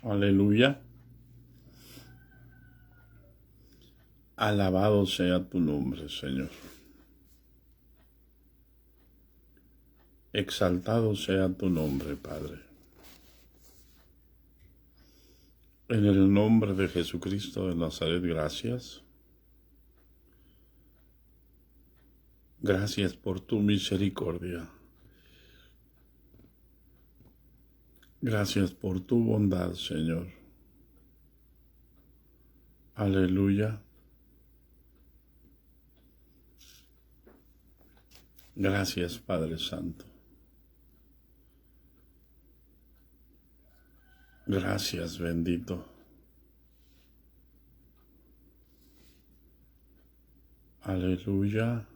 Aleluya. Alabado sea tu nombre, Señor. Exaltado sea tu nombre, Padre. En el nombre de Jesucristo de Nazaret, gracias. Gracias por tu misericordia. Gracias por tu bondad, Señor. Aleluya. Gracias, Padre Santo. Gracias, bendito. Aleluya.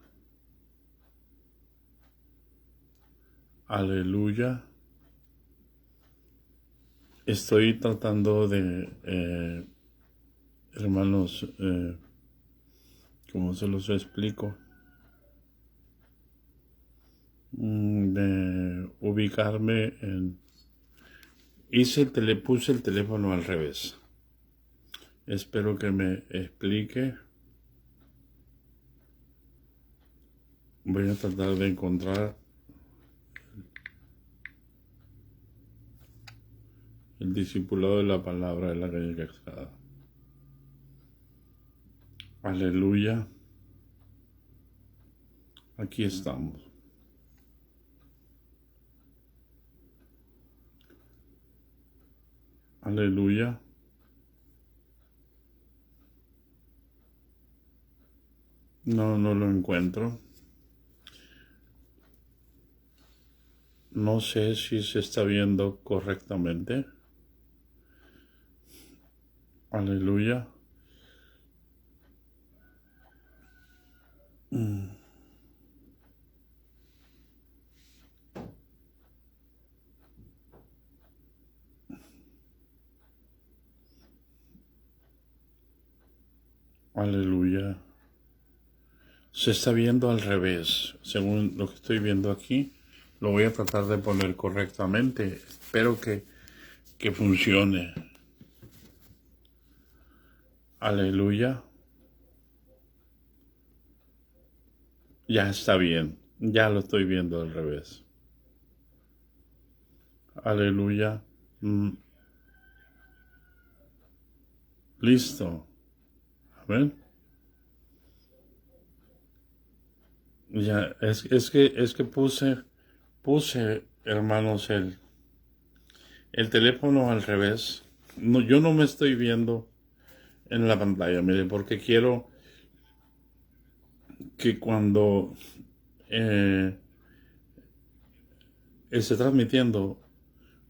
Aleluya. Estoy tratando de, hermanos, ¿cómo se los explico? De ubicarme en... Puse el teléfono al revés. Espero que me explique. Voy a tratar de encontrar el discipulado de la palabra de la calle Cascada. Aleluya. Aquí estamos. Aleluya. No lo encuentro. No sé si se está viendo correctamente. Aleluya. Aleluya. Se está viendo al revés, según lo que estoy viendo aquí. Lo voy a tratar de poner correctamente. Espero que funcione. Aleluya. Ya está bien. Ya lo estoy viendo al revés. Aleluya. Listo. Amén. Ya, es que puse, hermanos, el teléfono al revés. No, yo no me estoy viendo en la pantalla, mire, porque quiero que cuando esté transmitiendo,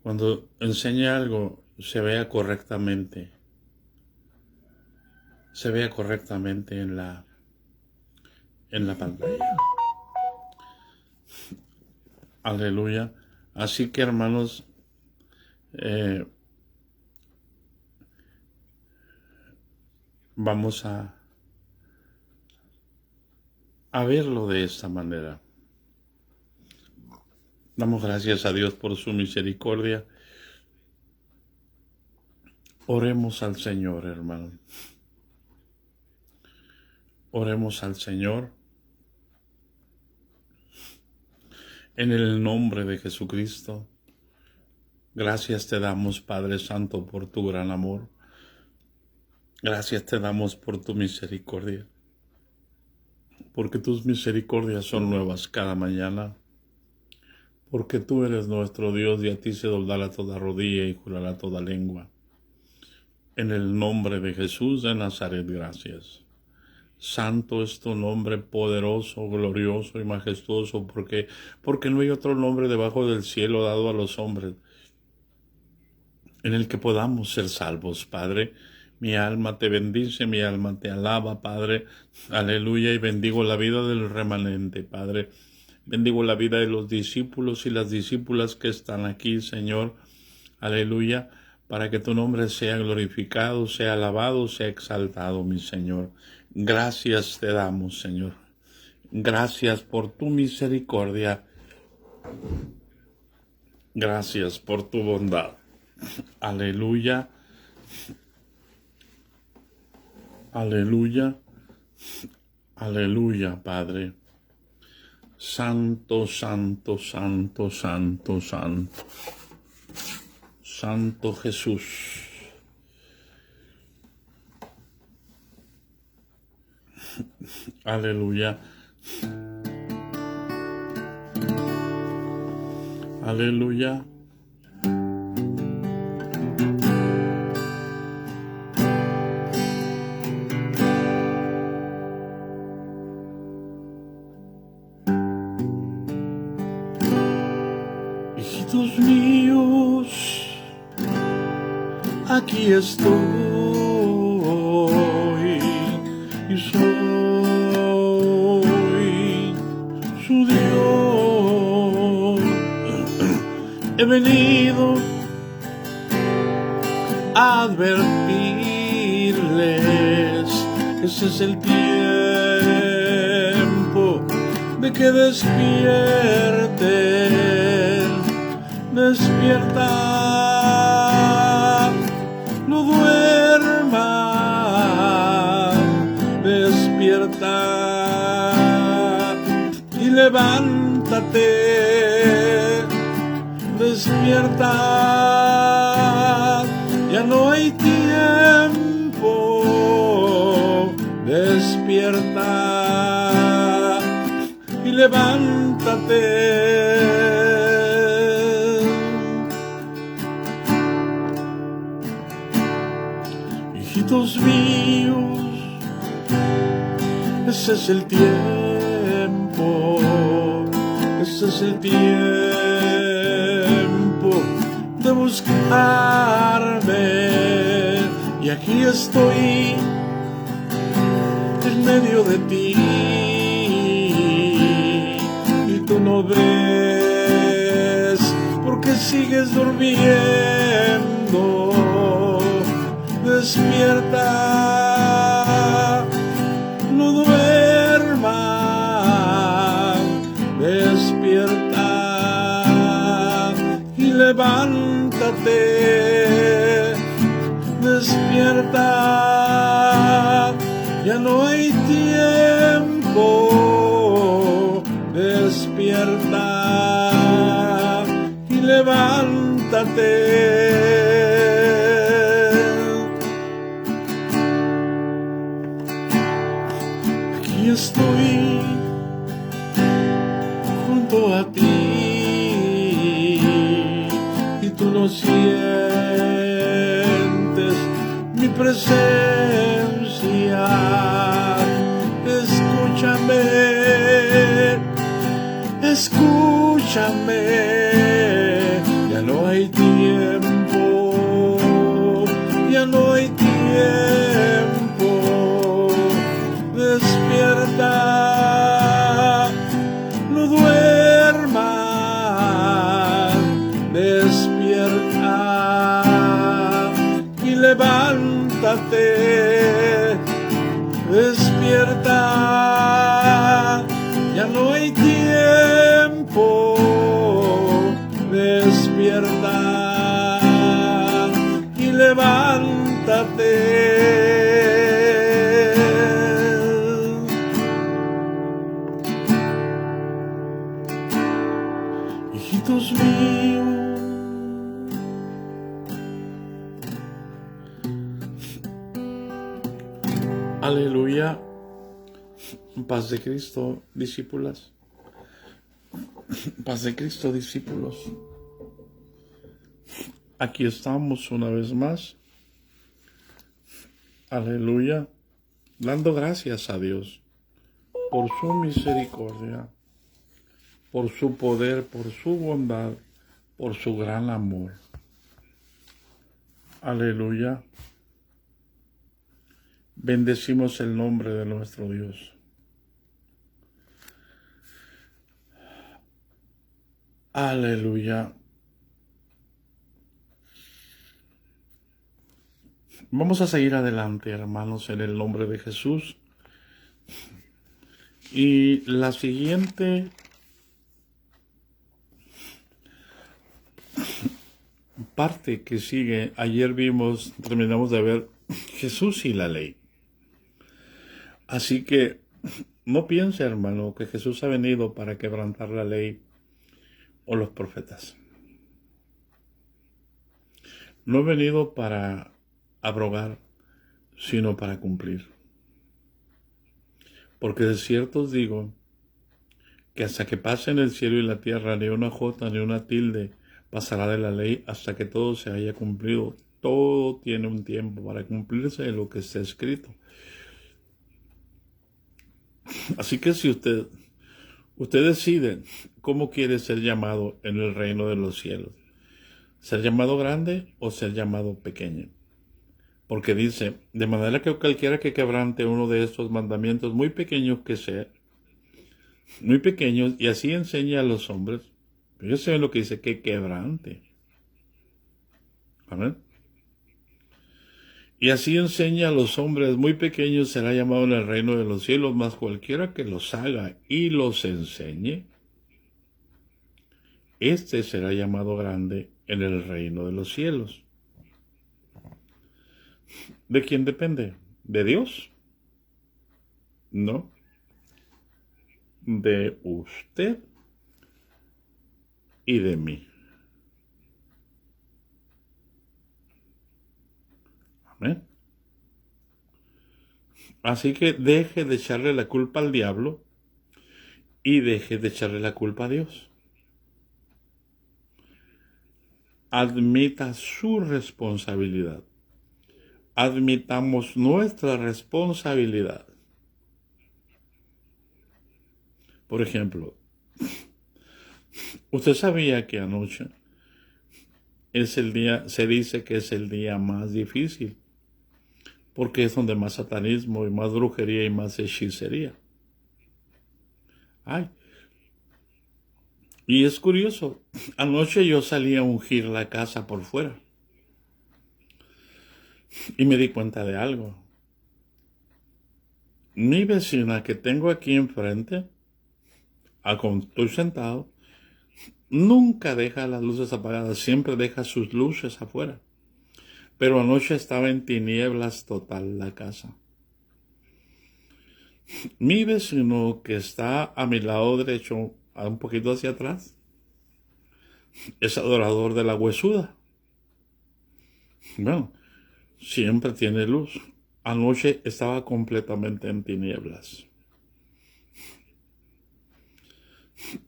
cuando enseñe algo, se vea correctamente. Se vea correctamente en la pantalla. Aleluya. Así que, hermanos, vamos a verlo de esta manera. Damos gracias a Dios por su misericordia. Oremos al Señor, hermano. Oremos al Señor. En el nombre de Jesucristo. Gracias te damos, Padre Santo, por tu gran amor. Gracias te damos por tu misericordia. Porque tus misericordias son nuevas cada mañana. Porque tú eres nuestro Dios y a ti se doblará toda rodilla y jurará toda lengua. En el nombre de Jesús de Nazaret, gracias. Santo es tu nombre, poderoso, glorioso y majestuoso, porque no hay otro nombre debajo del cielo dado a los hombres en el que podamos ser salvos, Padre. Mi alma te bendice, mi alma te alaba, Padre. Aleluya, y bendigo la vida del remanente, Padre. Bendigo la vida de los discípulos y las discípulas que están aquí, Señor. Aleluya, para que tu nombre sea glorificado, sea alabado, sea exaltado, mi Señor. Gracias te damos, Señor. Gracias por tu misericordia. Gracias por tu bondad. Aleluya. Aleluya. Aleluya, Padre. Santo, santo, santo, santo, santo. Santo Jesús. Aleluya. Aleluya. Hijitos míos, aquí estoy y soy su Dios. He venido a advertirles, ese es el tiempo de que despierten. Despierta, no duermas, despierta y levántate, despierta, ya no hay tiempo, despierta y levántate. Hijitos míos, ese es el tiempo, ese es el tiempo de buscarme, y aquí estoy en medio de ti, y tú no ves porque sigues durmiendo. Despierta, no duermas, despierta y levántate, despierta, ya no hay tiempo, despierta y levántate. Aquí estoy junto a ti y tú no sientes mi presencia. Escúchame, escúchame, ya no hay tiempo, ya no hay tiempo. Despierta, no duermas, despierta y levántate, despierta, ya no hay tiempo, despierta y levántate. Hijitos míos, aleluya, paz de Cristo, discípulas, paz de Cristo, discípulos. Aquí estamos una vez más, aleluya, dando gracias a Dios por su misericordia, por su poder, por su bondad, por su gran amor. Aleluya. Bendecimos el nombre de nuestro Dios. Aleluya. Vamos a seguir adelante, hermanos, en el nombre de Jesús. Y la siguiente parte que sigue, ayer terminamos de ver Jesús y la ley. Así que no piense, hermano, que Jesús ha venido para quebrantar la ley o los profetas. No he venido para abrogar, sino para cumplir. Porque de cierto os digo que hasta que pasen el cielo y la tierra, ni una jota ni una tilde pasará de la ley hasta que todo se haya cumplido. Todo tiene un tiempo para cumplirse de lo que está escrito. Así que si usted decide cómo quiere ser llamado en el reino de los cielos, ser llamado grande o ser llamado pequeño. Porque dice, de manera que cualquiera que quebrante uno de estos mandamientos muy pequeños que sea, muy pequeños, y así enseña a los hombres, ellos saben lo que dice, que quebrante. Amén. Y así enseña a los hombres muy pequeños, será llamado en el reino de los cielos, mas cualquiera que los haga y los enseñe, este será llamado grande en el reino de los cielos. ¿De quién depende? ¿De Dios? No. De usted y de mí. Amén. Así que deje de echarle la culpa al diablo y deje de echarle la culpa a Dios. Admita su responsabilidad. Admitamos nuestra responsabilidad. Por ejemplo, usted sabía que anoche se dice que es el día más difícil, porque es donde más satanismo y más brujería y más hechicería. Ay. Y es curioso, anoche yo salí a ungir la casa por fuera y me di cuenta de algo. Mi vecina que tengo aquí enfrente, a donde estoy sentado, nunca deja las luces apagadas, siempre deja sus luces afuera. Pero anoche estaba en tinieblas total la casa. Mi vecino que está a mi lado derecho, un poquito hacia atrás, es adorador de la huesuda. Bueno, siempre tiene luz. Anoche estaba completamente en tinieblas.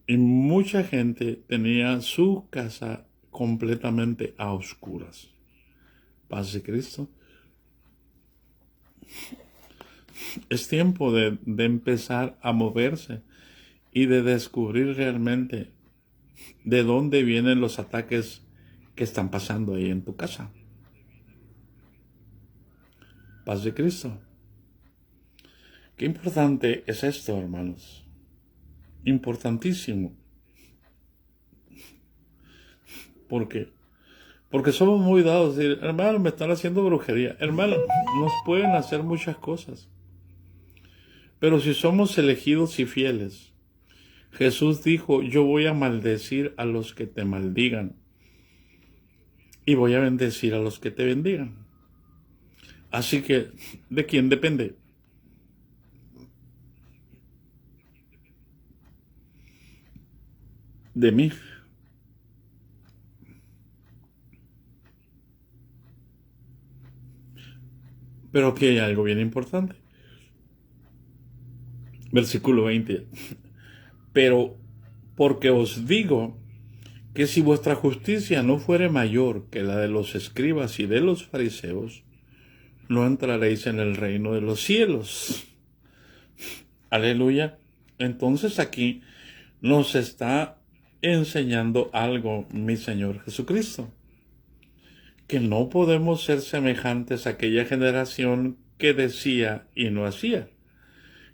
Y mucha gente tenía su casa completamente a oscuras. Paz de Cristo. Es tiempo de empezar a moverse y de descubrir realmente de dónde vienen los ataques que están pasando ahí en tu casa. Paz de Cristo. Qué importante es esto, hermanos. Importantísimo. ¿Por qué? Porque somos muy dados a decir, hermano, me están haciendo brujería. Hermano, nos pueden hacer muchas cosas. Pero si somos elegidos y fieles, Jesús dijo, yo voy a maldecir a los que te maldigan y voy a bendecir a los que te bendigan. Así que, ¿de quién depende? De mí. Pero aquí hay algo bien importante. Versículo 20. Pero porque os digo que si vuestra justicia no fuere mayor que la de los escribas y de los fariseos, no entraréis en el reino de los cielos. Aleluya. Entonces aquí nos está enseñando algo mi Señor Jesucristo. Que no podemos ser semejantes a aquella generación que decía y no hacía.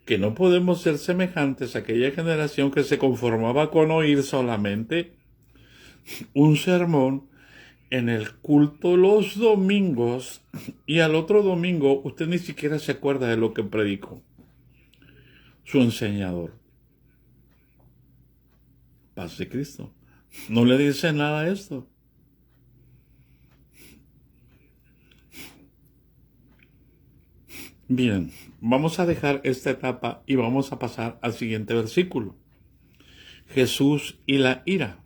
Que no podemos ser semejantes a aquella generación que se conformaba con oír solamente un sermón en el culto los domingos y al otro domingo usted ni siquiera se acuerda de lo que predicó su enseñador. Paz de Cristo. No le dice nada a esto. Bien, vamos a dejar esta etapa y vamos a pasar al siguiente versículo. Jesús y la ira.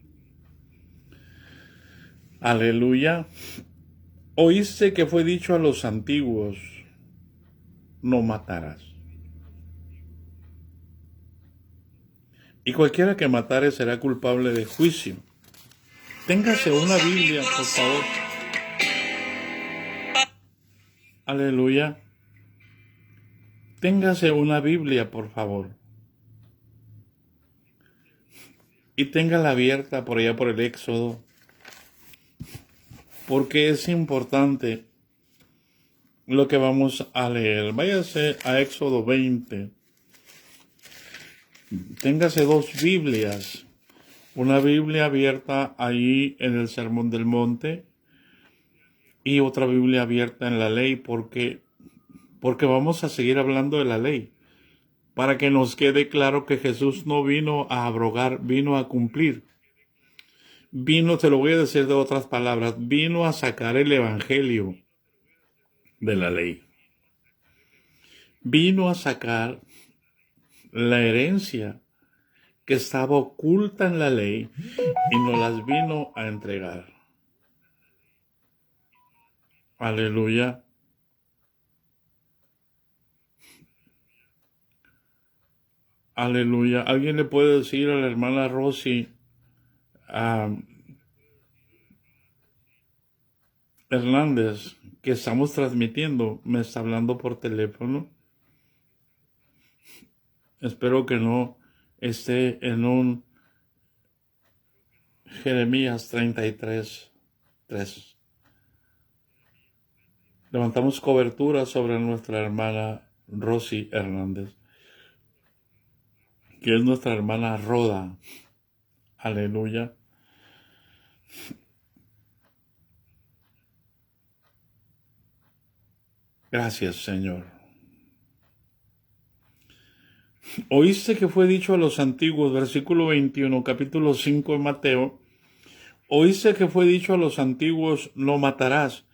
Aleluya. Oíste que fue dicho a los antiguos, no matarás. Y cualquiera que matare será culpable de juicio. Téngase una Biblia, por favor. Aleluya. Téngase una Biblia, por favor. Y téngala abierta por allá por el Éxodo. Porque es importante lo que vamos a leer. Váyase a Éxodo 20. Téngase dos Biblias. Una Biblia abierta ahí en el Sermón del Monte y otra Biblia abierta en la ley, porque vamos a seguir hablando de la ley, para que nos quede claro que Jesús no vino a abrogar, vino a cumplir. Vino, te lo voy a decir de otras palabras, vino a sacar el evangelio de la ley. Vino a sacar la herencia que estaba oculta en la ley y nos las vino a entregar. Aleluya. Aleluya. ¿Alguien le puede decir a la hermana Rosy Hernández que estamos transmitiendo? Me está hablando por teléfono. Espero que no esté en un Jeremías 33:3. Levantamos cobertura sobre nuestra hermana Rosy Hernández, que es nuestra hermana Roda. Aleluya. Gracias, Señor. Oíste que fue dicho a los antiguos, versículo 21, capítulo 5 de Mateo. Oíste que fue dicho a los antiguos, no matarás,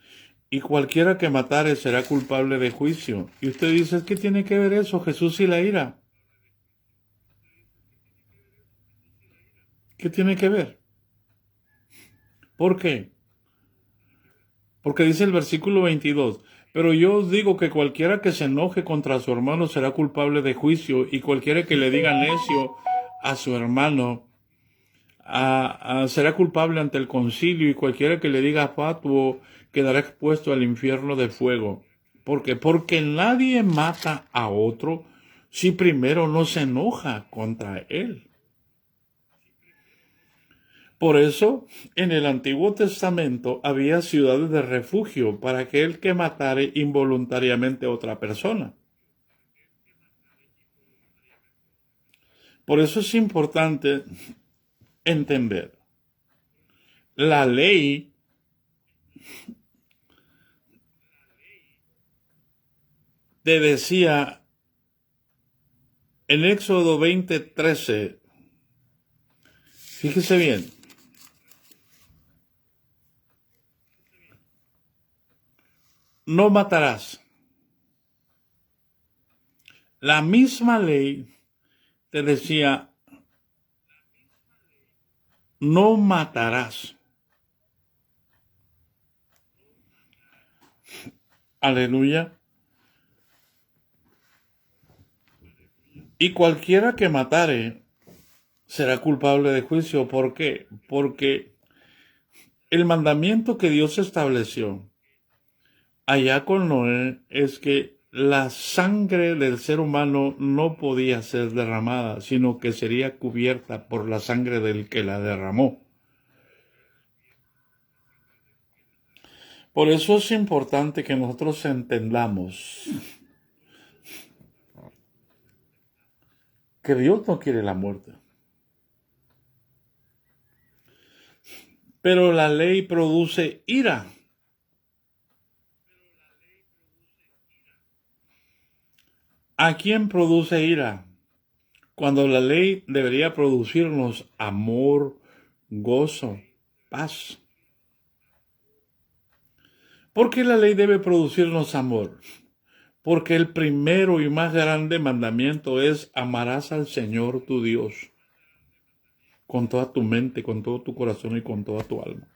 y cualquiera que matare será culpable de juicio. Y usted dice, ¿qué tiene que ver eso, Jesús y la ira? ¿Qué tiene que ver? ¿Por qué? Porque dice el versículo 22, pero yo os digo que cualquiera que se enoje contra su hermano será culpable de juicio, y cualquiera que le diga necio a su hermano será culpable ante el concilio, y cualquiera que le diga fatuo quedará expuesto al infierno de fuego. ¿Por qué? Porque nadie mata a otro si primero no se enoja contra él. Por eso, en el Antiguo Testamento había ciudades de refugio para aquel que matare involuntariamente a otra persona. Por eso es importante entender. La ley te decía en Éxodo 20:13, fíjese bien, no matarás. La misma ley te decía, no matarás. Aleluya. Y cualquiera que matare será culpable de juicio. ¿Por qué? Porque el mandamiento que Dios estableció allá con Noé es que la sangre del ser humano no podía ser derramada, sino que sería cubierta por la sangre del que la derramó. Por eso es importante que nosotros entendamos que Dios no quiere la muerte. Pero la ley produce ira. ¿A quién produce ira? Cuando la ley debería producirnos amor, gozo, paz. ¿Por qué la ley debe producirnos amor? Porque el primero y más grande mandamiento es: amarás al Señor tu Dios con toda tu mente, con todo tu corazón y con toda tu alma.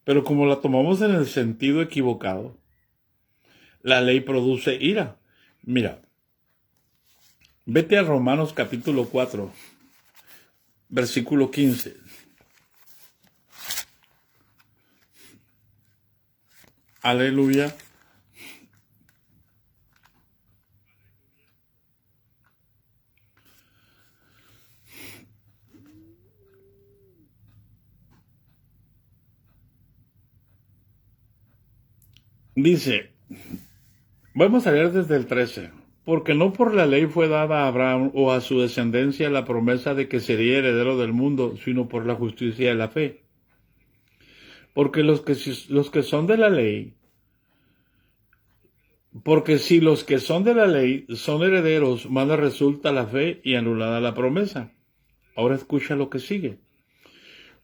Pero como la tomamos en el sentido equivocado, la ley produce ira. Mira, vete a Romanos capítulo 4, versículo 15. Aleluya. Dice, vamos a leer desde el 13. Porque no por la ley fue dada a Abraham o a su descendencia la promesa de que sería heredero del mundo, sino por la justicia de la fe. Porque los que son de la ley, porque si los que son de la ley son herederos, mala resulta la fe y anulada la promesa. Ahora escucha lo que sigue.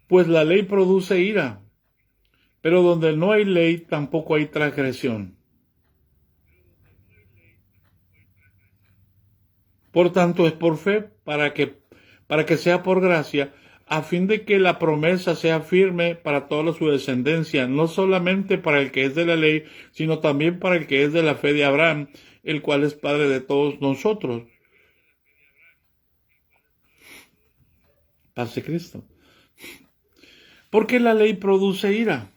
Pues la ley produce ira, pero donde no hay ley tampoco hay transgresión. Por tanto, es por fe para que sea por gracia, a fin de que la promesa sea firme para toda su descendencia, no solamente para el que es de la ley, sino también para el que es de la fe de Abraham, el cual es padre de todos nosotros. Paz de Cristo. ¿Por qué la ley produce ira?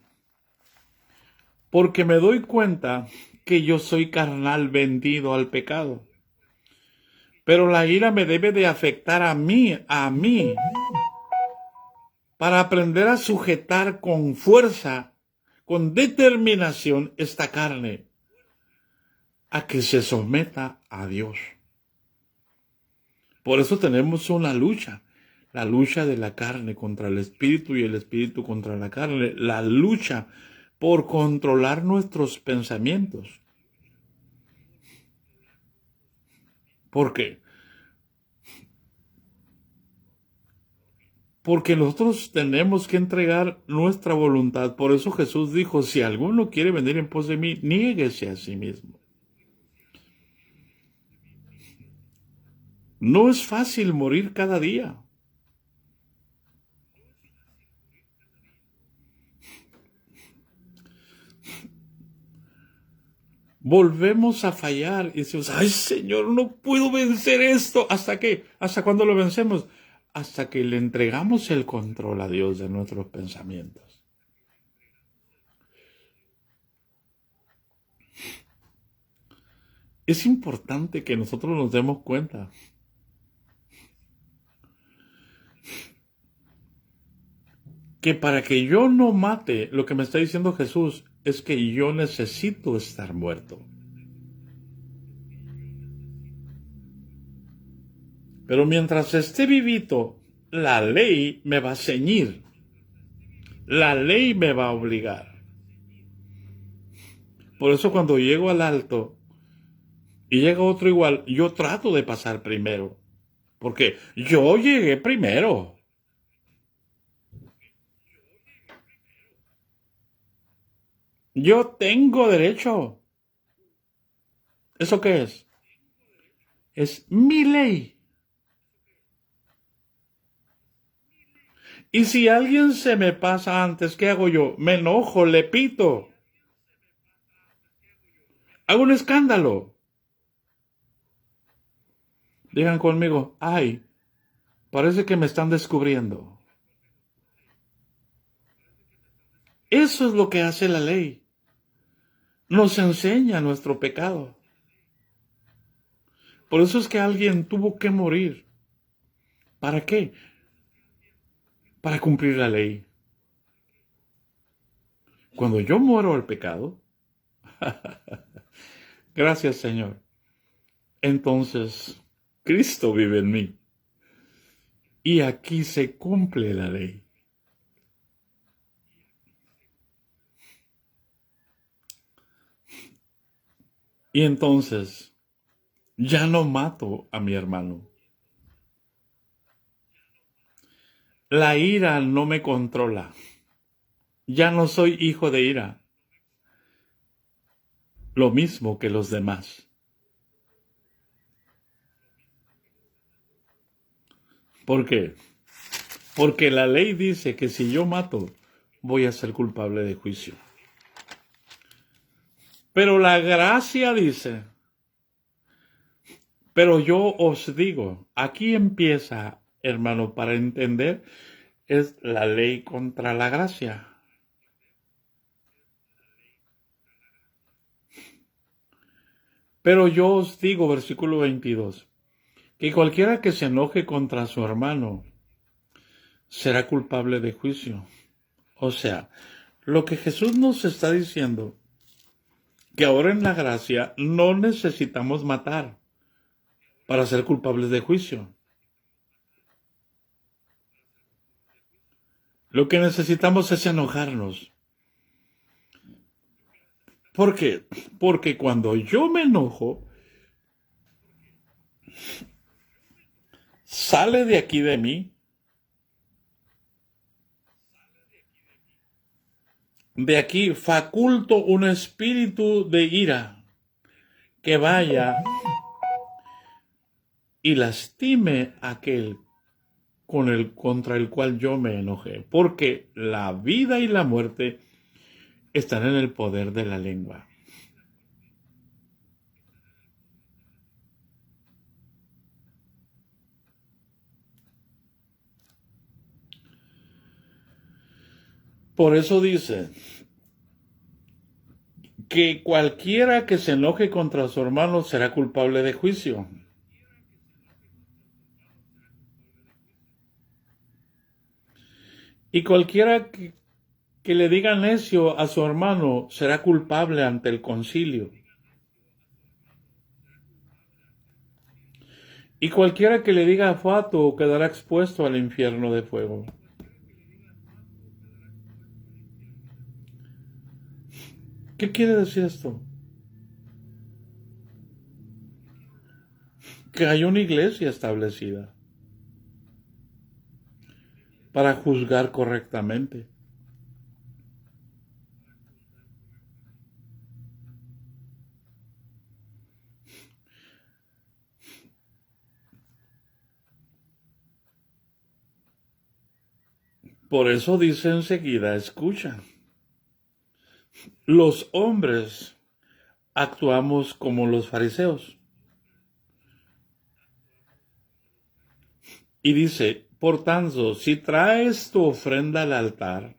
Porque me doy cuenta que yo soy carnal, vendido al pecado. Pero la ira me debe de afectar a mí, para aprender a sujetar con fuerza, con determinación esta carne, a que se someta a Dios. Por eso tenemos una lucha, la lucha de la carne contra el espíritu y el espíritu contra la carne, la lucha por controlar nuestros pensamientos. ¿Por qué? Porque nosotros tenemos que entregar nuestra voluntad. Por eso Jesús dijo, si alguno quiere venir en pos de mí, niéguese a sí mismo. No es fácil morir cada día. Volvemos a fallar y decimos, ay Señor, no puedo vencer esto. ¿Hasta qué? ¿Hasta cuándo lo vencemos? Hasta que le entregamos el control a Dios de nuestros pensamientos. Es importante que nosotros nos demos cuenta que para que yo no mate, lo que me está diciendo Jesús es que yo necesito estar muerto. Pero mientras esté vivito, la ley me va a ceñir. La ley me va a obligar. Por eso cuando llego al alto y llega otro igual, yo trato de pasar primero. Porque yo llegué primero. Yo tengo derecho. ¿Eso qué es? Es mi ley. Y si alguien se me pasa antes, ¿qué hago yo? Me enojo, le pito. Hago un escándalo. Digan conmigo, ay, parece que me están descubriendo. Eso es lo que hace la ley. Nos enseña nuestro pecado. Por eso es que alguien tuvo que morir. ¿Para qué? Para cumplir la ley. Cuando yo muero al pecado, gracias Señor, entonces Cristo vive en mí. Y aquí se cumple la ley. Y entonces ya no mato a mi hermano. La ira no me controla. Ya no soy hijo de ira. Lo mismo que los demás. ¿Por qué? Porque la ley dice que si yo mato, voy a ser culpable de juicio. Pero la gracia dice, pero yo os digo, aquí empieza, hermano, para entender, es la ley contra la gracia. Pero yo os digo, versículo 22, que cualquiera que se enoje contra su hermano será culpable de juicio. O sea, lo que Jesús nos está diciendo, que ahora en la gracia no necesitamos matar para ser culpables de juicio. Lo que necesitamos es enojarnos. ¿Por qué? Porque cuando yo me enojo, sale de aquí de mí, de aquí faculto un espíritu de ira que vaya y lastime a aquel contra el cual yo me enojé. Porque la vida y la muerte están en el poder de la lengua. Por eso dice que cualquiera que se enoje contra su hermano será culpable de juicio. Y cualquiera que le diga necio a su hermano será culpable ante el concilio. Y cualquiera que le diga fatuo quedará expuesto al infierno de fuego. ¿Qué quiere decir esto? Que hay una iglesia establecida para juzgar correctamente. Por eso dice enseguida, escucha, los hombres actuamos como los fariseos. Y dice, por tanto, si traes tu ofrenda al altar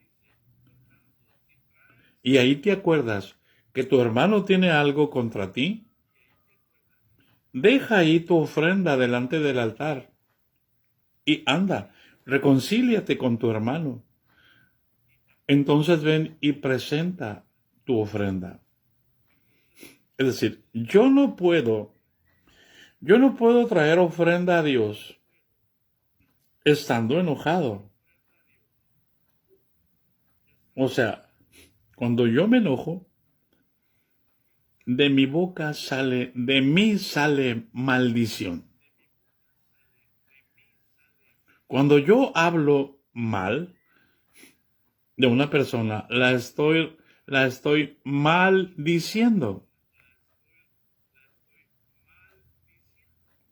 y ahí te acuerdas que tu hermano tiene algo contra ti, deja ahí tu ofrenda delante del altar y anda, reconcíliate con tu hermano. Entonces ven y presenta tu ofrenda. Es decir, yo no puedo traer ofrenda a Dios estando enojado. O sea, cuando yo me enojo, de mí sale maldición. Cuando yo hablo mal de una persona, la estoy maldiciendo.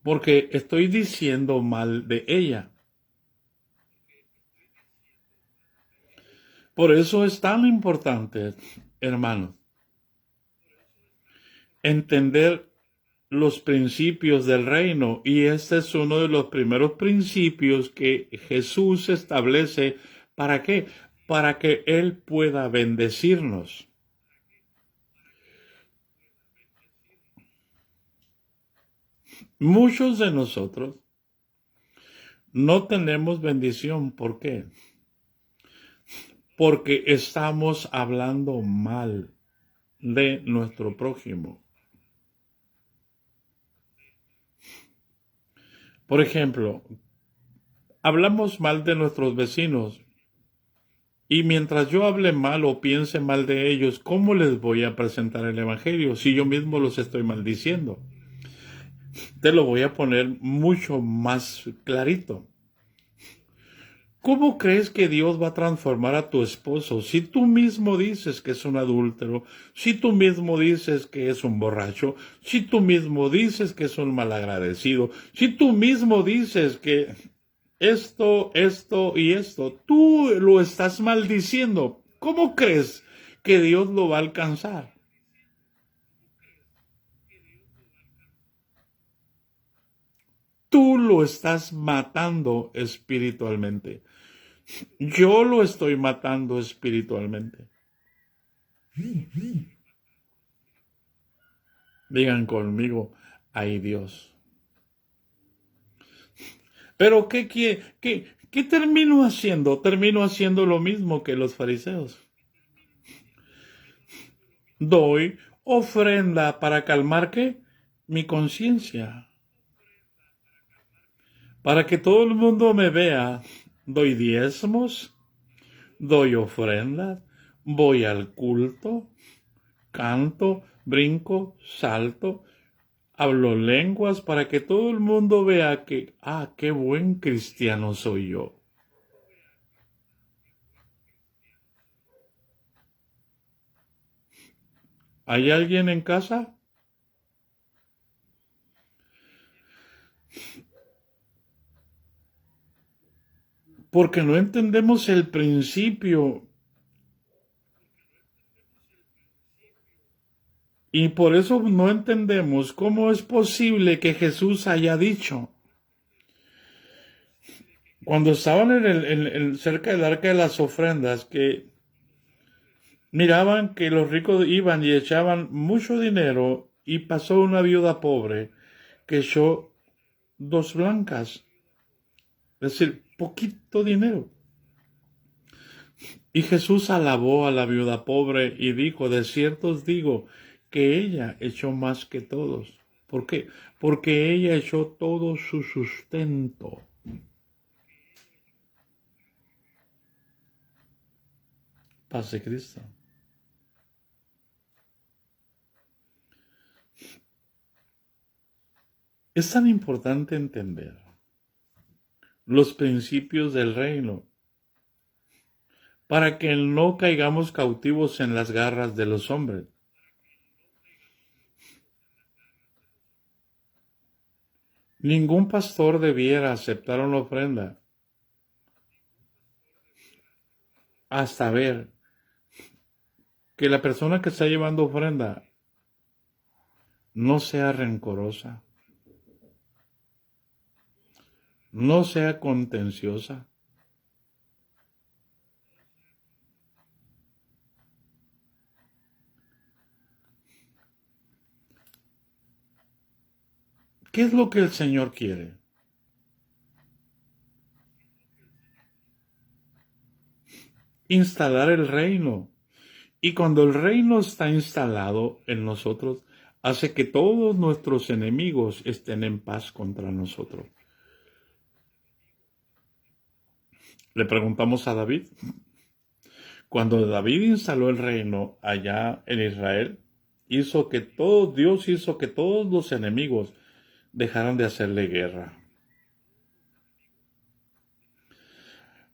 Porque estoy diciendo mal de ella. Por eso es tan importante, hermanos, entender los principios del reino. Y este es uno de los primeros principios que Jesús establece. ¿Para qué? Para que Él pueda bendecirnos. Muchos de nosotros no tenemos bendición. ¿Por qué? Porque estamos hablando mal de nuestro prójimo. Por ejemplo, hablamos mal de nuestros vecinos y mientras yo hable mal o piense mal de ellos, ¿cómo les voy a presentar el evangelio si yo mismo los estoy maldiciendo? Te lo voy a poner mucho más clarito. ¿Cómo crees que Dios va a transformar a tu esposo si tú mismo dices que es un adúltero, si tú mismo dices que es un borracho, si tú mismo dices que es un malagradecido, si tú mismo dices que esto y esto, tú lo estás maldiciendo? ¿Cómo crees que Dios lo va a alcanzar? Tú lo estás matando espiritualmente. Yo lo estoy matando espiritualmente. Digan conmigo, ay Dios. Pero ¿qué termino haciendo? Termino haciendo lo mismo que los fariseos. Doy ofrenda para calmar ¿qué? Mi conciencia. Para que todo el mundo me vea. Doy diezmos, doy ofrendas, voy al culto, canto, brinco, salto, hablo lenguas para que todo el mundo vea que, qué buen cristiano soy yo. ¿Hay alguien en casa? Porque no entendemos el principio y por eso no entendemos cómo es posible que Jesús haya dicho, cuando estaban cerca del arca de las ofrendas, que miraban que los ricos iban y echaban mucho dinero y pasó una viuda pobre que echó dos blancas, es decir, poquito dinero. Y Jesús alabó a la viuda pobre y dijo, de cierto os digo que ella echó más que todos. ¿Por qué? Porque ella echó todo su sustento. Paz de Cristo. Es tan importante entender los principios del reino para que no caigamos cautivos en las garras de los hombres. Ningún pastor debiera aceptar una ofrenda hasta ver que la persona que está llevando ofrenda no sea rencorosa, no sea contenciosa. ¿Qué es lo que el Señor quiere? Instalar el reino. Y cuando el reino está instalado en nosotros, hace que todos nuestros enemigos estén en paz contra nosotros. Le preguntamos a David, cuando David instaló el reino allá en Israel, Dios hizo que todos los enemigos dejaran de hacerle guerra.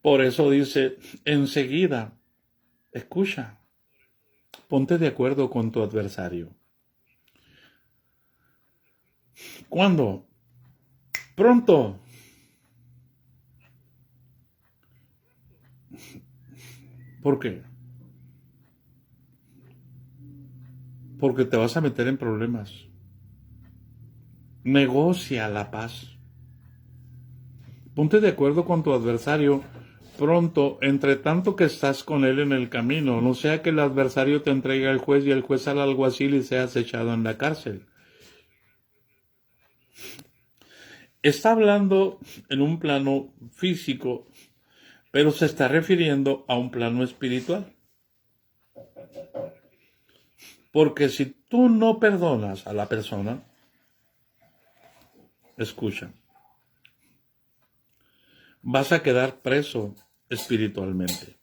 Por eso dice, enseguida, escucha, ponte de acuerdo con tu adversario. ¿Cuándo? Pronto. ¿Por qué? Porque te vas a meter en problemas. Negocia la paz. Ponte de acuerdo con tu adversario pronto, entre tanto que estás con él en el camino, no sea que el adversario te entregue al juez y el juez al alguacil y seas echado en la cárcel. Está hablando en un plano físico, pero se está refiriendo a un plano espiritual. Porque si tú no perdonas a la persona, escucha, vas a quedar preso espiritualmente.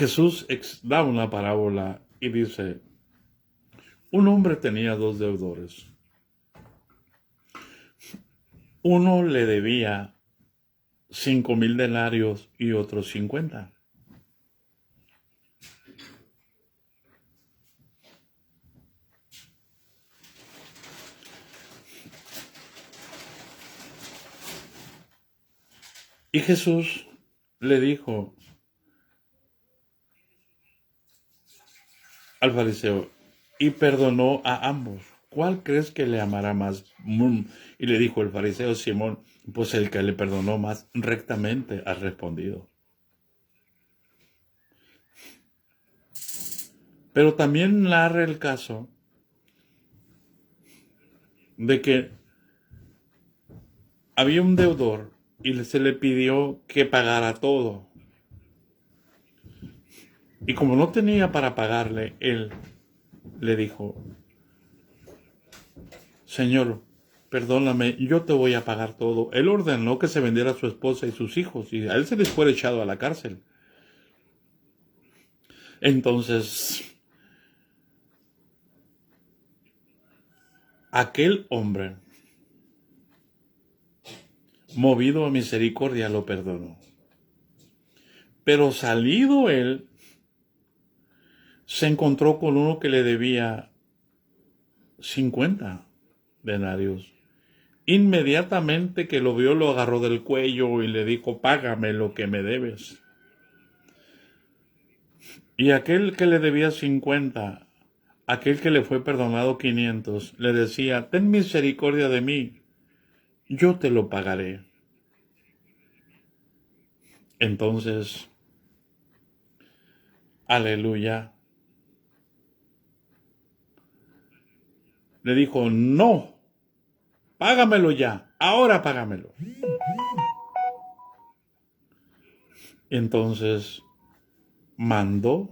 Jesús da una parábola y dice, un hombre tenía dos deudores. Uno le debía 5,000 denarios y otro 50. Y Jesús le dijo al fariseo, y perdonó a ambos. ¿Cuál crees que le amará más? Y le dijo el fariseo Simón, pues el que le perdonó más rectamente ha respondido. Pero también narra el caso de que había un deudor y se le pidió que pagara todo. Y como no tenía para pagarle, él le dijo, Señor, perdóname, yo te voy a pagar todo. Él ordenó que se vendiera a su esposa y sus hijos, y a él se les fue echado a la cárcel. Entonces, aquel hombre, movido a misericordia, lo perdonó. Pero salido él, se encontró con uno que le debía 50 denarios. Inmediatamente que lo vio, lo agarró del cuello y le dijo, págame lo que me debes. Y aquel que le debía 50, aquel que le fue perdonado 500, le decía, ten misericordia de mí, yo te lo pagaré. Entonces, aleluya, le dijo, no, págamelo ya, ahora págamelo. Entonces, mandó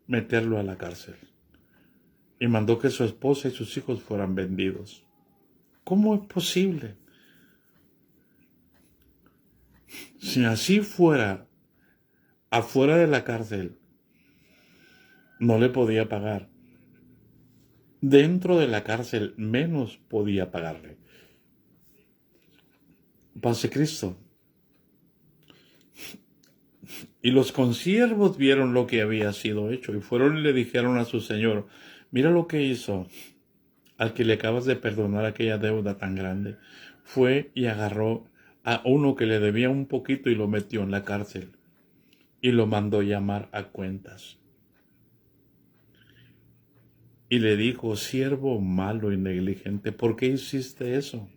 meterlo a la cárcel y mandó que su esposa y sus hijos fueran vendidos. ¿Cómo es posible? Si así fuera, afuera de la cárcel, no le podía pagar. Dentro de la cárcel, menos podía pagarle. Pase Cristo. Y los consiervos vieron lo que había sido hecho y fueron y le dijeron a su señor, mira lo que hizo al que le acabas de perdonar aquella deuda tan grande. Fue y agarró a uno que le debía un poquito y lo metió en la cárcel y lo mandó llamar a cuentas. Y le dijo, siervo malo y negligente, ¿por qué hiciste eso?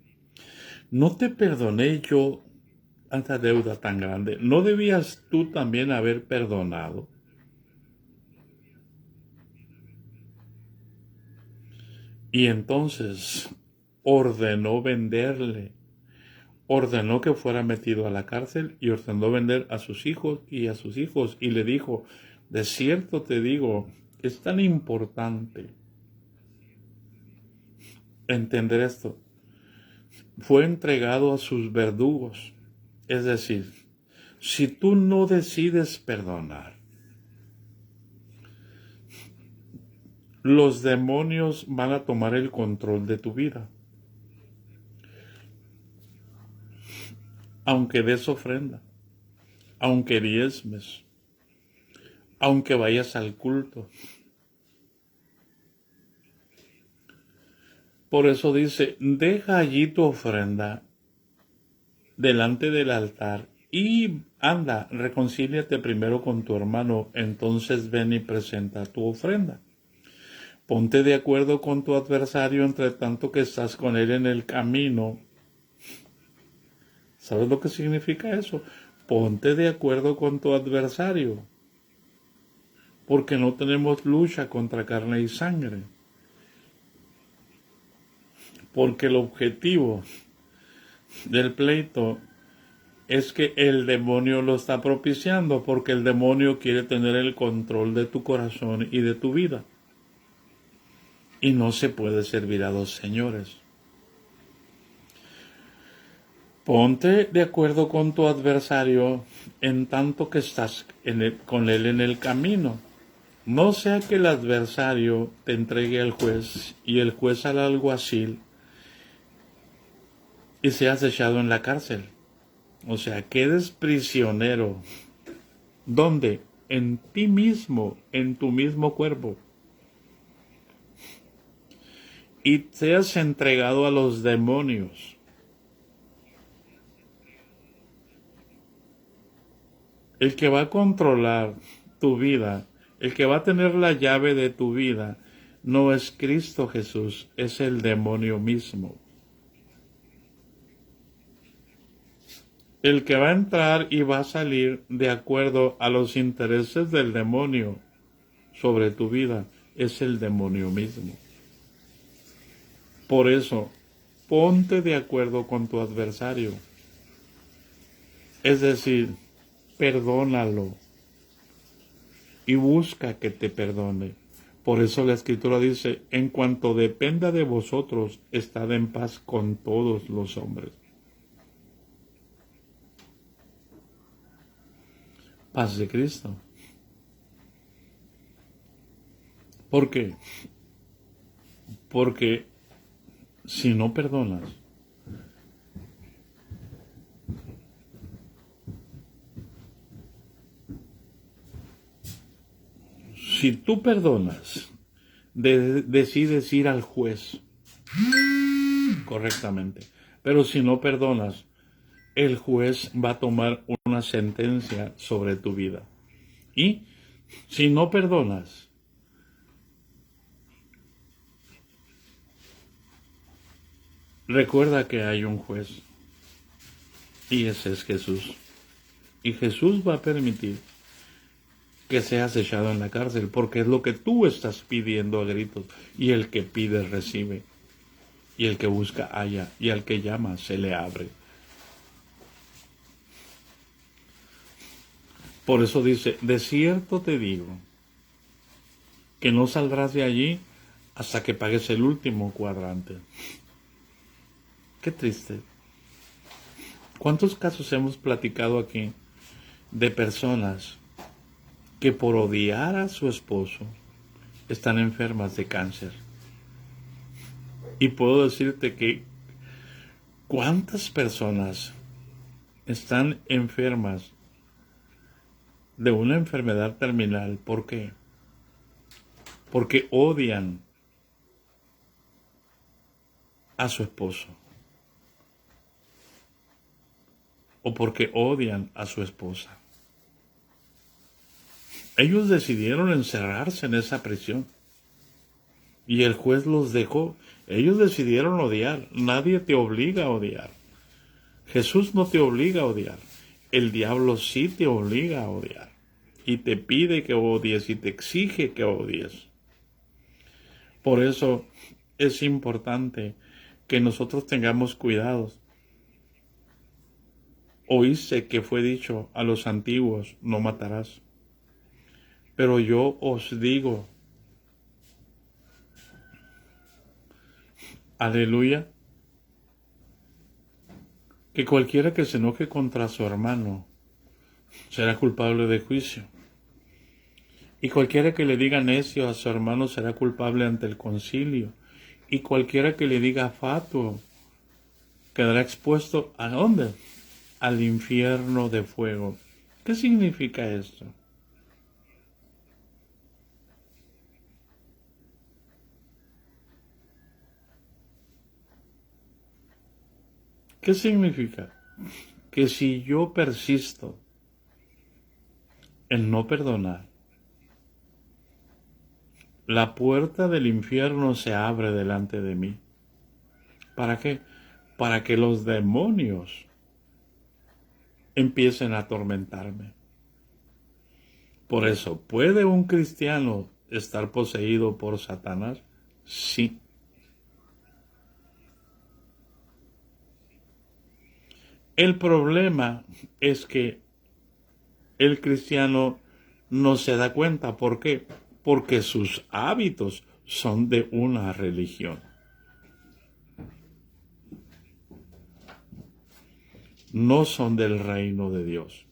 ¿No te perdoné yo esta deuda tan grande? ¿No debías tú también haber perdonado? Y entonces ordenó venderle, ordenó que fuera metido a la cárcel y ordenó vender a sus hijos y a sus hijos. Y le dijo, de cierto te digo, es tan importante entender esto. Fue entregado a sus verdugos. Es decir, si tú no decides perdonar, los demonios van a tomar el control de tu vida. Aunque des ofrenda, aunque diezmes, aunque vayas al culto. Por eso dice, deja allí tu ofrenda delante del altar y anda, reconcíliate primero con tu hermano, entonces ven y presenta tu ofrenda. Ponte de acuerdo con tu adversario entre tanto que estás con él en el camino. ¿Sabes lo que significa eso? Ponte de acuerdo con tu adversario, porque no tenemos lucha contra carne y sangre. Porque el objetivo del pleito es que el demonio lo está propiciando, porque el demonio quiere tener el control de tu corazón y de tu vida. Y no se puede servir a dos señores. Ponte de acuerdo con tu adversario en tanto que estás con él en el camino. No sea que el adversario te entregue al juez y el juez al alguacil y seas echado en la cárcel. O sea, quedes prisionero. ¿Dónde? En ti mismo, en tu mismo cuerpo. Y seas entregado a los demonios. El que va a controlar tu vida, el que va a tener la llave de tu vida, no es Cristo Jesús, es el demonio mismo. El que va a entrar y va a salir de acuerdo a los intereses del demonio sobre tu vida es el demonio mismo. Por eso, ponte de acuerdo con tu adversario. Es decir, perdónalo y busca que te perdone. Por eso la Escritura dice, en cuanto dependa de vosotros, estad en paz con todos los hombres. Paz de Cristo. ¿Por qué? Porque si no perdonas, si tú perdonas, decides ir al juez correctamente. Pero si no perdonas, el juez va a tomar una sentencia sobre tu vida. Y si no perdonas, recuerda que hay un juez. Y ese es Jesús. Y Jesús va a permitir que seas echado en la cárcel, porque es lo que tú estás pidiendo a gritos. Y el que pide recibe. Y el que busca halla. Y al que llama se le abre. Por eso dice, de cierto te digo, que no saldrás de allí hasta que pagues el último cuadrante. Qué triste. ¿Cuántos casos hemos platicado aquí de personas que por odiar a su esposo están enfermas de cáncer? Y puedo decirte que cuántas personas están enfermas de una enfermedad terminal. ¿Por qué? Porque odian a su esposo. O porque odian a su esposa. Ellos decidieron encerrarse en esa prisión. Y el juez los dejó. Ellos decidieron odiar. Nadie te obliga a odiar. Jesús no te obliga a odiar. El diablo sí te obliga a odiar. Y te pide que odies y te exige que odies. Por eso es importante que nosotros tengamos cuidados. Oíste que fue dicho a los antiguos, no matarás. Pero yo os digo, aleluya, que cualquiera que se enoje contra su hermano será culpable de juicio. Y cualquiera que le diga necio a su hermano será culpable ante el concilio. Y cualquiera que le diga fatuo quedará expuesto ¿a dónde? Al infierno de fuego. ¿Qué significa esto? ¿Qué significa? Que si yo persisto en no perdonar, la puerta del infierno se abre delante de mí. ¿Para qué? Para que los demonios empiecen a atormentarme. Por eso, ¿puede un cristiano estar poseído por Satanás? Sí. El problema es que el cristiano no se da cuenta. ¿Por qué? Porque sus hábitos son de una religión. no son del reino de Dios.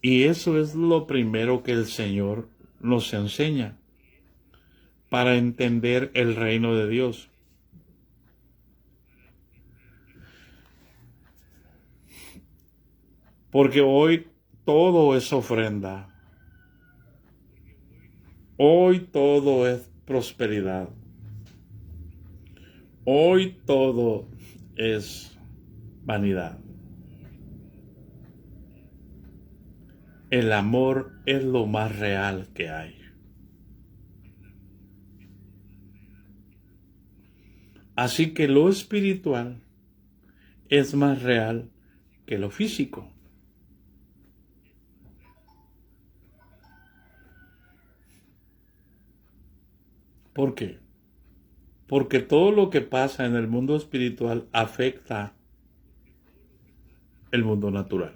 Y eso es lo primero que el Señor nos enseña para entender el reino de Dios. Porque hoy todo es ofrenda. Hoy todo es prosperidad. Hoy todo es vanidad. El amor es lo más real que hay. Así que lo espiritual es más real que lo físico. ¿Por qué? Porque todo lo que pasa en el mundo espiritual afecta el mundo natural.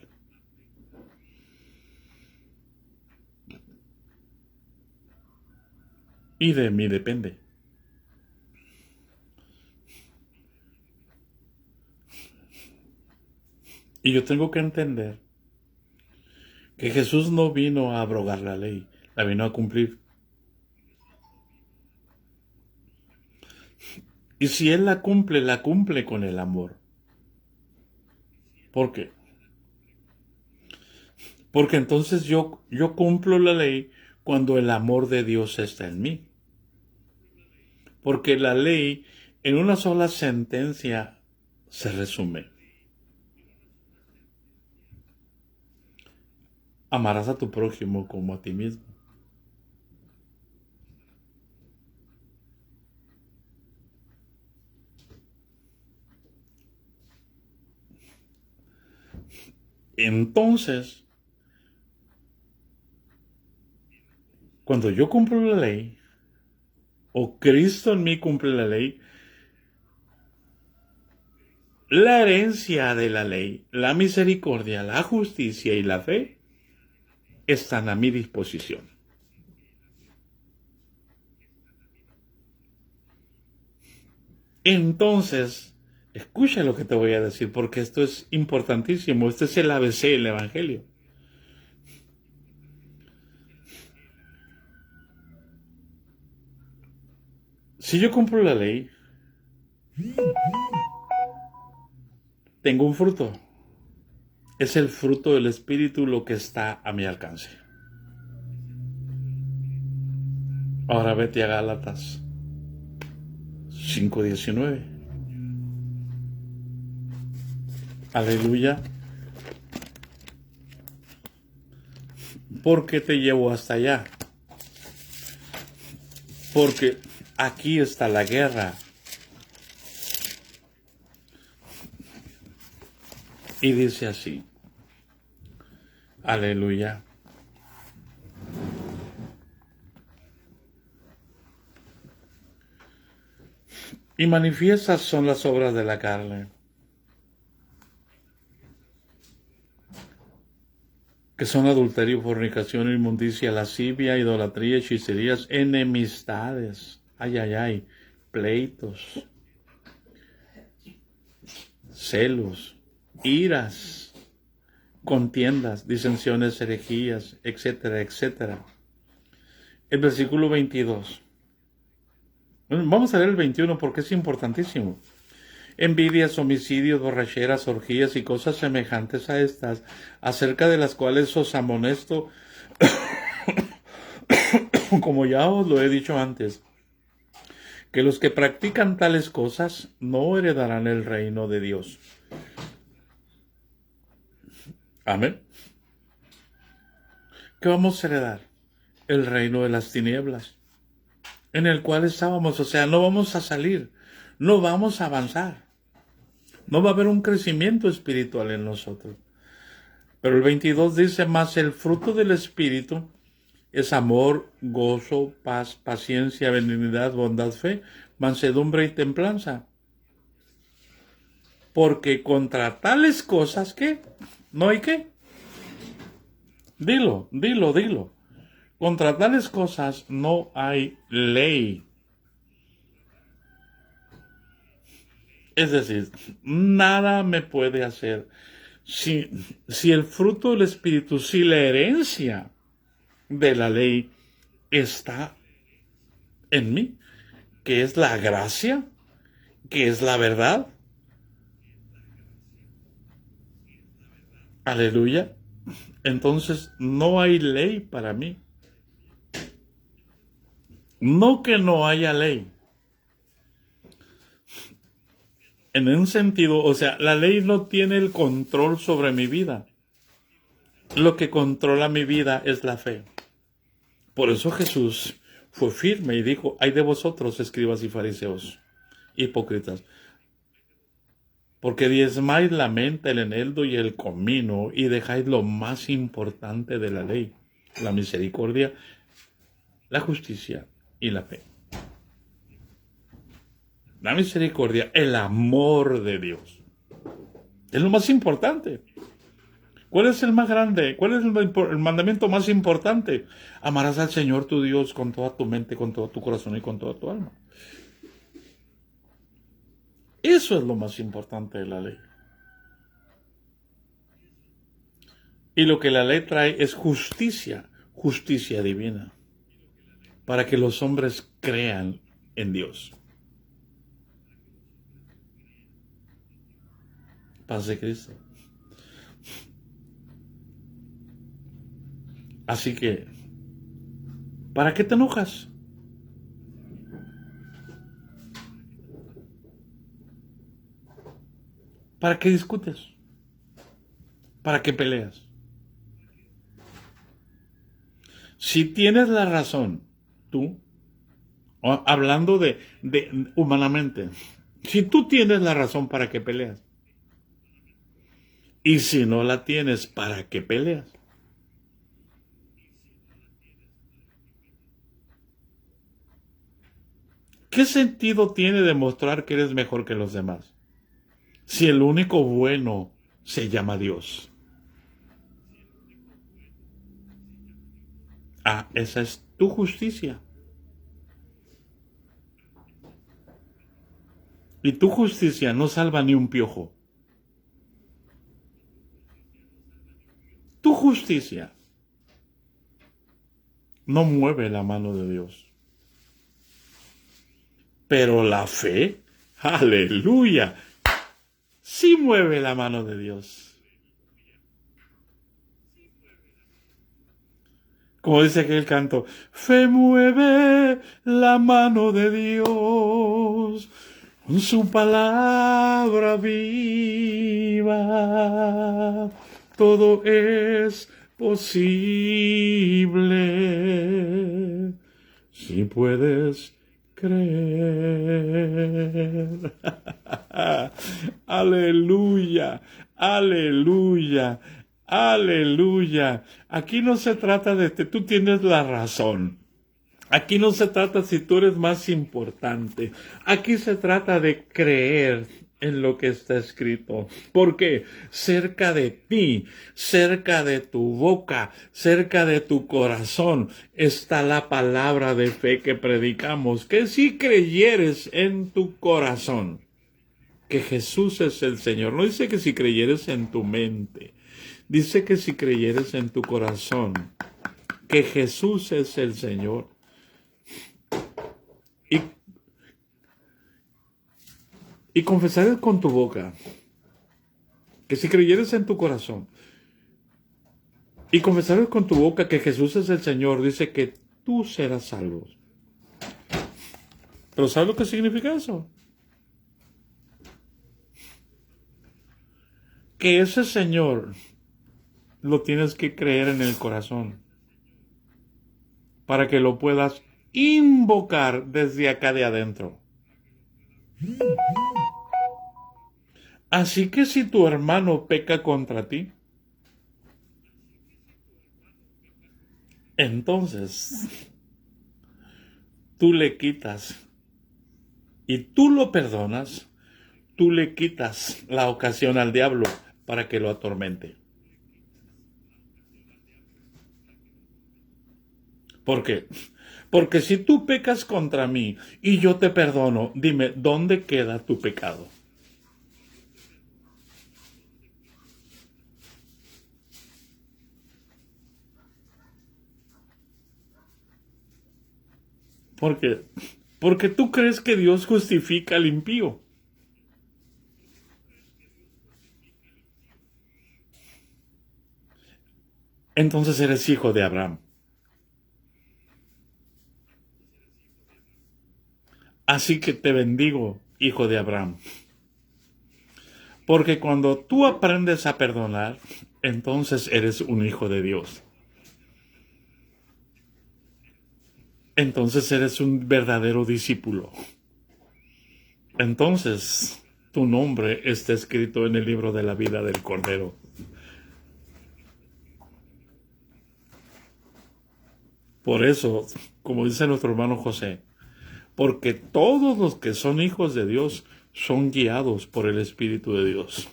Y de mí depende. Y yo tengo que entender que Jesús no vino a abrogar la ley, la vino a cumplir. Y si Él la cumple con el amor. ¿Por qué? Porque entonces yo cumplo la ley cuando el amor de Dios está en mí. Porque la ley en una sola sentencia se resume. Amarás a tu prójimo como a ti mismo. Entonces, cuando yo cumplo la ley, o Cristo en mí cumple la ley, la herencia de la ley, la misericordia, la justicia y la fe están a mi disposición. Entonces, escucha lo que te voy a decir, porque esto es importantísimo. Este es el ABC del Evangelio. Si yo cumplo la ley, tengo un fruto. Es el fruto del Espíritu lo que está a mi alcance. Ahora vete a Gálatas 5:19. Aleluya. ¿Por qué te llevo hasta allá? Porque aquí está la guerra. Y dice así. Aleluya. Y manifiestas son las obras de la carne, que son adulterio, fornicación, inmundicia, lascivia, idolatría, hechicerías, enemistades, pleitos, celos, iras, contiendas, disensiones, herejías, etcétera, etcétera. El versículo 22. Vamos a leer el 21 porque es importantísimo. Envidias, homicidios, borracheras, orgías y cosas semejantes a estas, acerca de las cuales os amonesto, como ya os lo he dicho antes, que los que practican tales cosas no heredarán el reino de Dios. Amén. ¿Qué vamos a heredar? El reino de las tinieblas, en el cual estábamos. O sea, no vamos a salir, no vamos a avanzar. No va a haber un crecimiento espiritual en nosotros. Pero el 22 dice, más el fruto del Espíritu es amor, gozo, paz, paciencia, benignidad, bondad, fe, mansedumbre y templanza. Porque contra tales cosas, ¿qué? ¿No hay qué? Dilo. Contra tales cosas no hay ley. Es decir, nada me puede hacer. Si, si el fruto del Espíritu, si la herencia de la ley está en mí, que es la gracia, que es la verdad, aleluya, entonces no hay ley para mí. No que no haya ley. En un sentido, o sea, la ley no tiene el control sobre mi vida. Lo que controla mi vida es la fe. Por eso Jesús fue firme y dijo, ay de vosotros, escribas y fariseos, hipócritas, porque diezmáis la menta, el eneldo y el comino, y dejáis lo más importante de la ley, la misericordia, la justicia y la fe. La misericordia, el amor de Dios. Es lo más importante. ¿Cuál es el más grande? ¿Cuál es el mandamiento más importante? Amarás al Señor tu Dios con toda tu mente, con todo tu corazón y con toda tu alma. Eso es lo más importante de la ley. Y lo que la ley trae es justicia, justicia divina, para que los hombres crean en Dios. Paz de Cristo. Así que, ¿para qué te enojas? ¿Para qué discutes? ¿Para qué peleas? Si tienes la razón, tú, hablando de humanamente, si tú tienes la razón, ¿para qué peleas? Y si no la tienes, ¿para qué peleas? ¿Qué sentido tiene demostrar que eres mejor que los demás? Si el único bueno se llama Dios. Ah, esa es tu justicia. Y tu justicia no salva ni un piojo. Tu justicia no mueve la mano de Dios. Pero la fe, aleluya, sí mueve la mano de Dios. Como dice aquel canto, fe mueve la mano de Dios, con su palabra viva, todo es posible, si puedes creer. Aleluya, aleluya, aleluya. Aquí no se trata de que tú tienes la razón. Aquí no se trata si tú eres más importante. Aquí se trata de creer en lo que está escrito. Porque cerca de ti, cerca de tu boca, cerca de tu corazón está la palabra de fe que predicamos. Que si creyeres en tu corazón que Jesús es el Señor, no dice que si creyeres en tu mente, dice que si creyeres en tu corazón que Jesús es el Señor, y confesares con tu boca que si creyeres en tu corazón y confesares con tu boca que Jesús es el Señor, dice que tú serás salvo. ¿Pero sabes lo que significa eso? Que ese Señor lo tienes que creer en el corazón para que lo puedas invocar desde acá de adentro. Así que si tu hermano peca contra ti, entonces tú le quitas y tú lo perdonas, tú le quitas la ocasión al diablo para que lo atormente. ¿Por qué? Porque si tú pecas contra mí y yo te perdono, dime, ¿dónde queda tu pecado? Porque, porque tú crees que Dios justifica al impío. Entonces eres hijo de Abraham. Así que te bendigo, hijo de Abraham. Porque cuando tú aprendes a perdonar, entonces eres un hijo de Dios. Entonces eres un verdadero discípulo. Entonces tu nombre está escrito en el libro de la vida del Cordero. Por eso, como dice nuestro hermano José, porque todos los que son hijos de Dios son guiados por el Espíritu de Dios.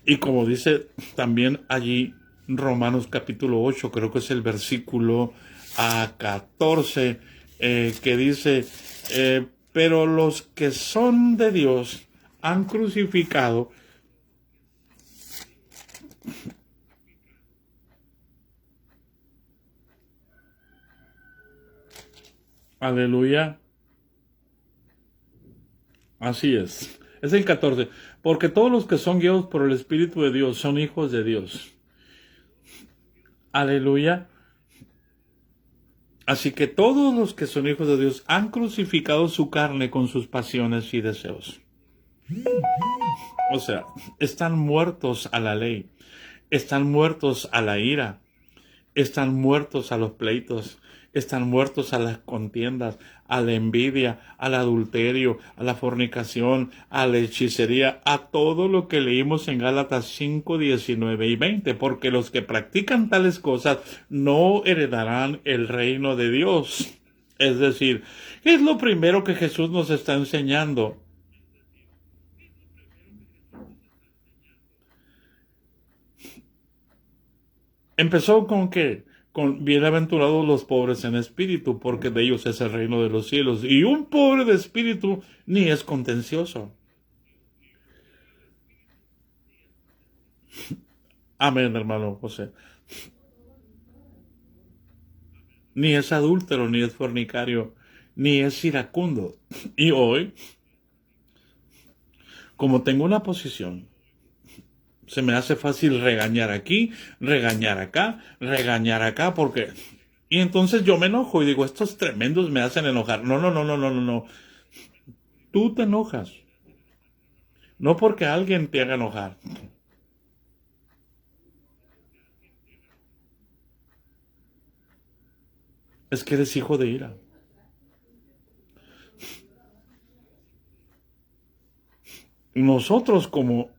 Y como dice también allí Romanos capítulo 8, creo que es el versículo a 14, que dice, pero los que son de Dios han crucificado. Aleluya. Así es. Es el 14. Porque todos los que son guiados por el Espíritu de Dios son hijos de Dios. Aleluya. Así que todos los que son hijos de Dios han crucificado su carne con sus pasiones y deseos. O sea, están muertos a la ley, están muertos a la ira, están muertos a los pleitos, están muertos a las contiendas, a la envidia, al adulterio, a la fornicación, a la hechicería, a todo lo que leímos en Gálatas 5, 19 y 20, porque los que practican tales cosas no heredarán el reino de Dios. Es decir, ¿qué es lo primero que Jesús nos está enseñando? Empezó con que, con bienaventurados los pobres en espíritu, porque de ellos es el reino de los cielos. Y un pobre de espíritu ni es contencioso. Amén, hermano José. Ni es adúltero, ni es fornicario, ni es iracundo. Y hoy, como tengo una posición, se me hace fácil regañar aquí, regañar acá, porque... Y entonces yo me enojo y digo, estos tremendos me hacen enojar. No, no, no, no, no, no, no. Tú te enojas. No porque alguien te haga enojar. Es que eres hijo de ira. Nosotros como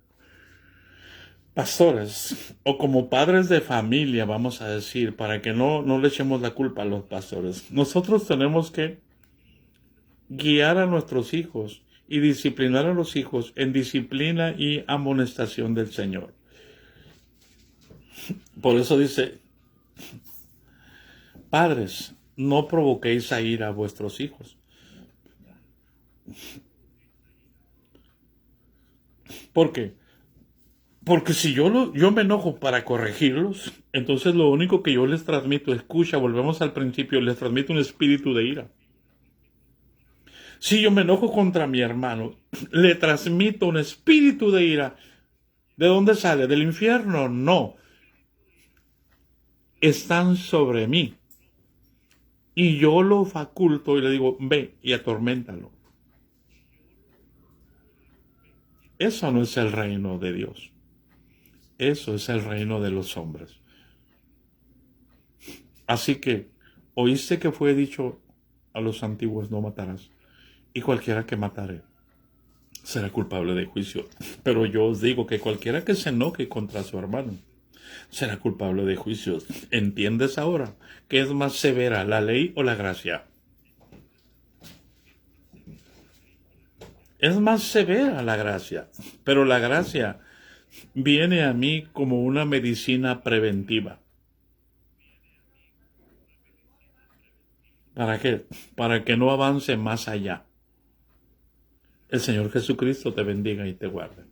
pastores o como padres de familia, vamos a decir, para que no le echemos la culpa a los pastores, nosotros tenemos que guiar a nuestros hijos y disciplinar a los hijos en disciplina y amonestación del Señor. Por eso dice, padres, no provoquéis a ira a vuestros hijos. ¿Por qué? Porque si yo me enojo para corregirlos, entonces lo único que yo les transmito, escucha, volvemos al principio, les transmito un espíritu de ira. Si yo me enojo contra mi hermano, le transmito un espíritu de ira. ¿De dónde sale? ¿Del infierno? No. Están sobre mí. Y yo lo faculto y le digo, ve y atorméntalo. Eso no es el reino de Dios. Eso es el reino de los hombres. Así que, oíste que fue dicho a los antiguos, no matarás. Y cualquiera que matare será culpable de juicio. Pero yo os digo que cualquiera que se enoje contra su hermano será culpable de juicio. ¿Entiendes ahora qué es más severa, la ley o la gracia? Es más severa la gracia, pero la gracia viene a mí como una medicina preventiva. ¿Para qué? Para que no avance más allá. El Señor Jesucristo te bendiga y te guarde,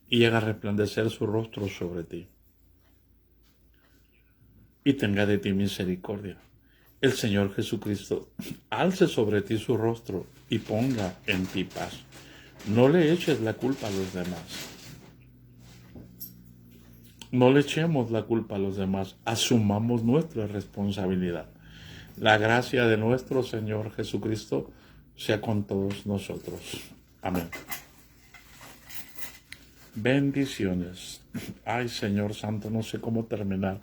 y haga resplandecer su rostro sobre ti, y tenga de ti misericordia, el Señor Jesucristo alce sobre ti su rostro y ponga en ti paz. No le eches la culpa a los demás. No le echemos la culpa a los demás. Asumamos nuestra responsabilidad. La gracia de nuestro Señor Jesucristo sea con todos nosotros. Amén. Bendiciones. Ay, Señor Santo, no sé cómo terminar